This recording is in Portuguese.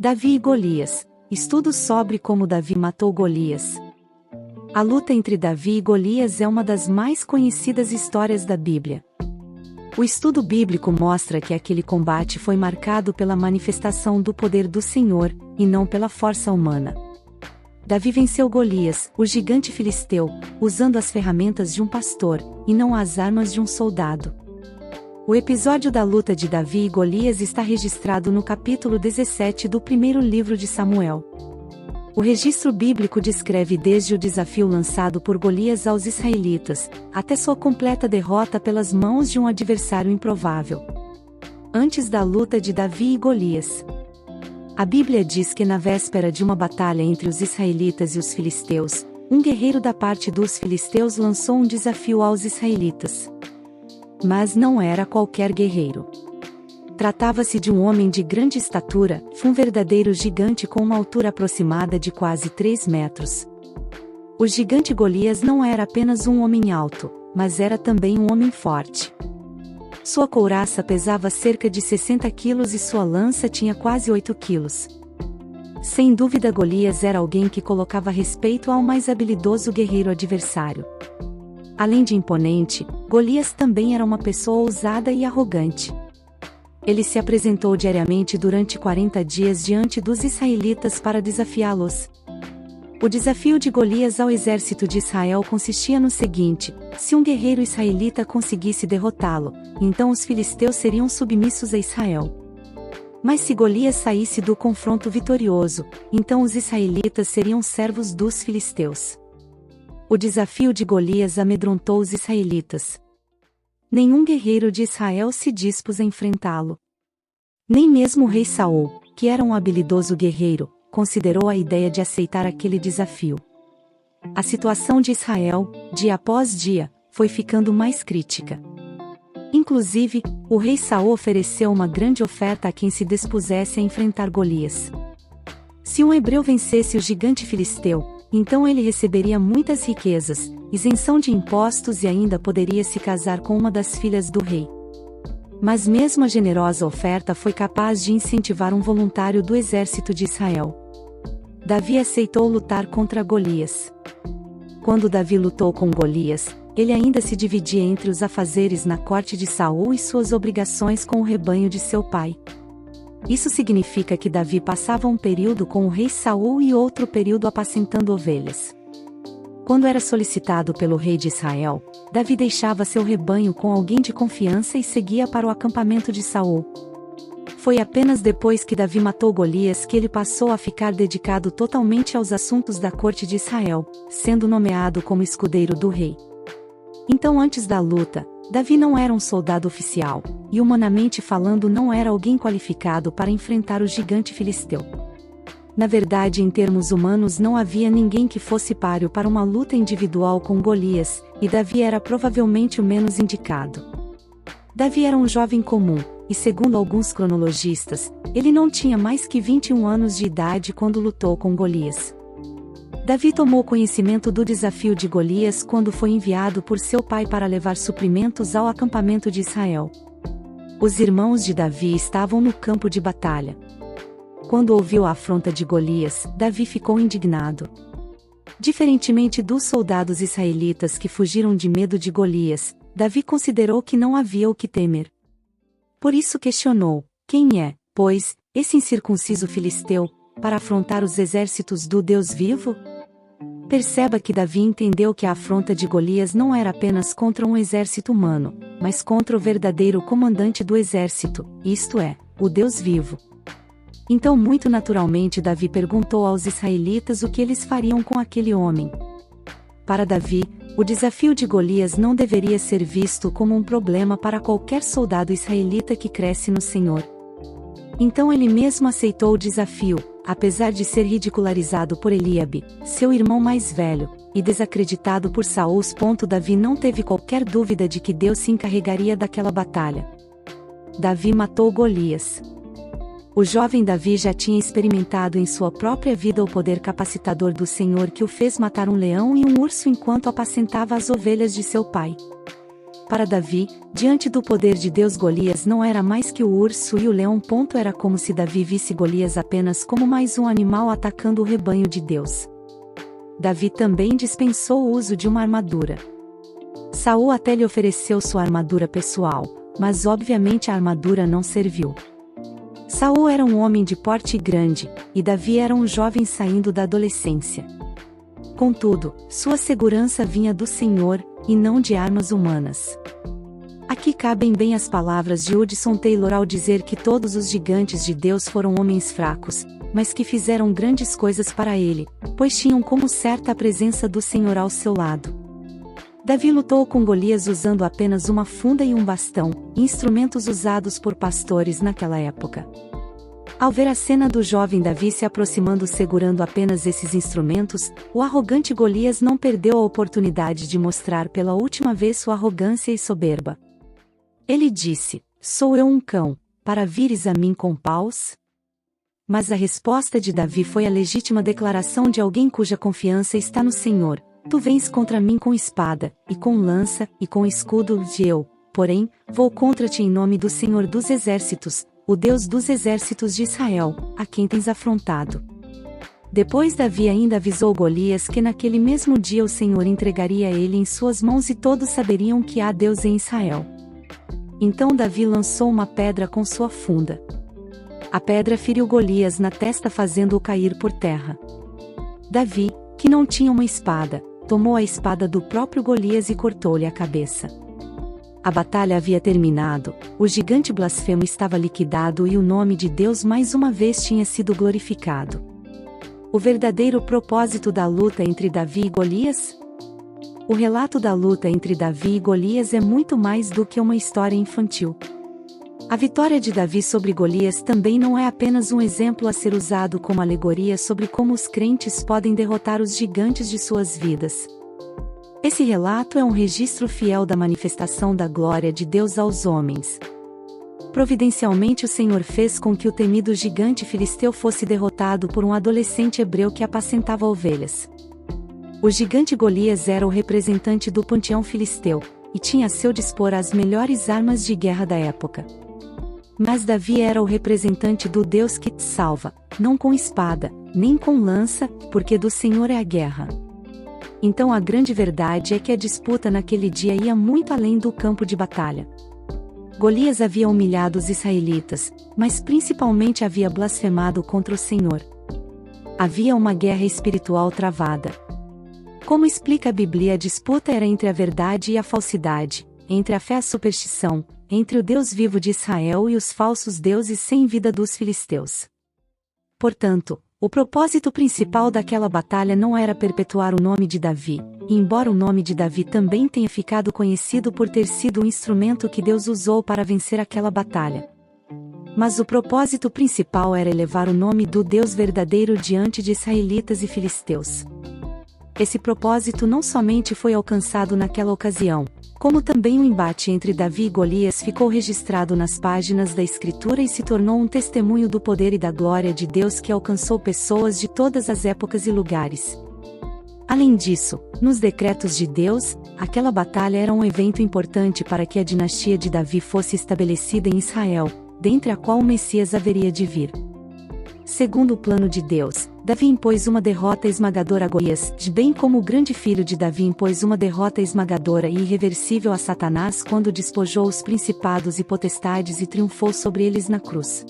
Davi e Golias. Estudo sobre como Davi matou Golias. A luta entre Davi e Golias é uma das mais conhecidas histórias da Bíblia. O estudo bíblico mostra que aquele combate foi marcado pela manifestação do poder do Senhor, e não pela força humana. Davi venceu Golias, o gigante filisteu, usando as ferramentas de um pastor, e não as armas de um soldado. O episódio da luta de Davi e Golias está registrado no capítulo 17 do primeiro livro de Samuel. O registro bíblico descreve desde o desafio lançado por Golias aos israelitas, até sua completa derrota pelas mãos de um adversário improvável. Antes da luta de Davi e Golias. A Bíblia diz que na véspera de uma batalha entre os israelitas e os filisteus, um guerreiro da parte dos filisteus lançou um desafio aos israelitas. Mas não era qualquer guerreiro. Tratava-se de um homem de grande estatura, um verdadeiro gigante com uma altura aproximada de quase 3 metros. O gigante Golias não era apenas um homem alto, mas era também um homem forte. Sua couraça pesava cerca de 60 quilos e sua lança tinha quase 8 quilos. Sem dúvida, Golias era alguém que colocava respeito ao mais habilidoso guerreiro adversário. Além de imponente, Golias também era uma pessoa ousada e arrogante. Ele se apresentou diariamente durante 40 dias diante dos israelitas para desafiá-los. O desafio de Golias ao exército de Israel consistia no seguinte: se um guerreiro israelita conseguisse derrotá-lo, então os filisteus seriam submissos a Israel. Mas se Golias saísse do confronto vitorioso, então os israelitas seriam servos dos filisteus. O desafio de Golias amedrontou os israelitas. Nenhum guerreiro de Israel se dispôs a enfrentá-lo. Nem mesmo o rei Saul, que era um habilidoso guerreiro, considerou a ideia de aceitar aquele desafio. A situação de Israel, dia após dia, foi ficando mais crítica. Inclusive, o rei Saul ofereceu uma grande oferta a quem se dispusesse a enfrentar Golias. Se um hebreu vencesse o gigante filisteu, então ele receberia muitas riquezas, isenção de impostos e ainda poderia se casar com uma das filhas do rei. Mas mesmo a generosa oferta foi capaz de incentivar um voluntário do exército de Israel. Davi aceitou lutar contra Golias. Quando Davi lutou com Golias, ele ainda se dividia entre os afazeres na corte de Saul e suas obrigações com o rebanho de seu pai. Isso significa que Davi passava um período com o rei Saul e outro período apacentando ovelhas. Quando era solicitado pelo rei de Israel, Davi deixava seu rebanho com alguém de confiança e seguia para o acampamento de Saul. Foi apenas depois que Davi matou Golias que ele passou a ficar dedicado totalmente aos assuntos da corte de Israel, sendo nomeado como escudeiro do rei. Então, antes da luta, Davi não era um soldado oficial, e humanamente falando não era alguém qualificado para enfrentar o gigante filisteu. Na verdade, em termos humanos, não havia ninguém que fosse páreo para uma luta individual com Golias, e Davi era provavelmente o menos indicado. Davi era um jovem comum, e segundo alguns cronologistas, ele não tinha mais que 21 anos de idade quando lutou com Golias. Davi tomou conhecimento do desafio de Golias quando foi enviado por seu pai para levar suprimentos ao acampamento de Israel. Os irmãos de Davi estavam no campo de batalha. Quando ouviu a afronta de Golias, Davi ficou indignado. Diferentemente dos soldados israelitas que fugiram de medo de Golias, Davi considerou que não havia o que temer. Por isso questionou: quem é, pois, esse incircunciso filisteu, para afrontar os exércitos do Deus vivo? Perceba que Davi entendeu que a afronta de Golias não era apenas contra um exército humano, mas contra o verdadeiro comandante do exército, isto é, o Deus vivo. Então, muito naturalmente, Davi perguntou aos israelitas o que eles fariam com aquele homem. Para Davi, o desafio de Golias não deveria ser visto como um problema para qualquer soldado israelita que cresce no Senhor. Então ele mesmo aceitou o desafio, apesar de ser ridicularizado por Eliabe, seu irmão mais velho, e desacreditado por Saul. Davi não teve qualquer dúvida de que Deus se encarregaria daquela batalha. Davi matou Golias. O jovem Davi já tinha experimentado em sua própria vida o poder capacitador do Senhor que o fez matar um leão e um urso enquanto apacentava as ovelhas de seu pai. Para Davi, diante do poder de Deus, Golias não era mais que o urso e o leão. Era como se Davi visse Golias apenas como mais um animal atacando o rebanho de Deus. Davi também dispensou o uso de uma armadura. Saul até lhe ofereceu sua armadura pessoal, mas obviamente a armadura não serviu. Saul era um homem de porte grande, e Davi era um jovem saindo da adolescência. Contudo, sua segurança vinha do Senhor, e não de armas humanas. Aqui cabem bem as palavras de Hudson Taylor ao dizer que todos os gigantes de Deus foram homens fracos, mas que fizeram grandes coisas para ele, pois tinham como certa a presença do Senhor ao seu lado. Davi lutou com Golias usando apenas uma funda e um bastão, instrumentos usados por pastores naquela época. Ao ver a cena do jovem Davi se aproximando segurando apenas esses instrumentos, o arrogante Golias não perdeu a oportunidade de mostrar pela última vez sua arrogância e soberba. Ele disse: "Sou eu um cão, para vires a mim com paus?" Mas a resposta de Davi foi a legítima declaração de alguém cuja confiança está no Senhor: "Tu vens contra mim com espada, e com lança, e com escudo, e eu, porém, vou contra ti em nome do Senhor dos Exércitos, o Deus dos exércitos de Israel, a quem tens afrontado." Depois Davi ainda avisou Golias que naquele mesmo dia o Senhor entregaria ele em suas mãos e todos saberiam que há Deus em Israel. Então Davi lançou uma pedra com sua funda. A pedra feriu Golias na testa fazendo-o cair por terra. Davi, que não tinha uma espada, tomou a espada do próprio Golias e cortou-lhe a cabeça. A batalha havia terminado, o gigante blasfemo estava liquidado e o nome de Deus mais uma vez tinha sido glorificado. O verdadeiro propósito da luta entre Davi e Golias? O relato da luta entre Davi e Golias é muito mais do que uma história infantil. A vitória de Davi sobre Golias também não é apenas um exemplo a ser usado como alegoria sobre como os crentes podem derrotar os gigantes de suas vidas. Esse relato é um registro fiel da manifestação da glória de Deus aos homens. Providencialmente o Senhor fez com que o temido gigante filisteu fosse derrotado por um adolescente hebreu que apacentava ovelhas. O gigante Golias era o representante do panteão filisteu, e tinha a seu dispor as melhores armas de guerra da época. Mas Davi era o representante do Deus que te salva, não com espada, nem com lança, porque do Senhor é a guerra. Então a grande verdade é que a disputa naquele dia ia muito além do campo de batalha. Golias havia humilhado os israelitas, mas principalmente havia blasfemado contra o Senhor. Havia uma guerra espiritual travada. Como explica a Bíblia, a disputa era entre a verdade e a falsidade, entre a fé e a superstição, entre o Deus vivo de Israel e os falsos deuses sem vida dos filisteus. Portanto, o propósito principal daquela batalha não era perpetuar o nome de Davi, e embora o nome de Davi também tenha ficado conhecido por ter sido o instrumento que Deus usou para vencer aquela batalha. Mas o propósito principal era elevar o nome do Deus verdadeiro diante de israelitas e filisteus. Esse propósito não somente foi alcançado naquela ocasião, como também o embate entre Davi e Golias ficou registrado nas páginas da Escritura e se tornou um testemunho do poder e da glória de Deus que alcançou pessoas de todas as épocas e lugares. Além disso, nos decretos de Deus, aquela batalha era um evento importante para que a dinastia de Davi fosse estabelecida em Israel, dentre a qual o Messias haveria de vir. Segundo o plano de Deus, Davi impôs uma derrota esmagadora a Golias, bem como o grande filho de Davi impôs uma derrota esmagadora e irreversível a Satanás quando despojou os principados e potestades e triunfou sobre eles na cruz.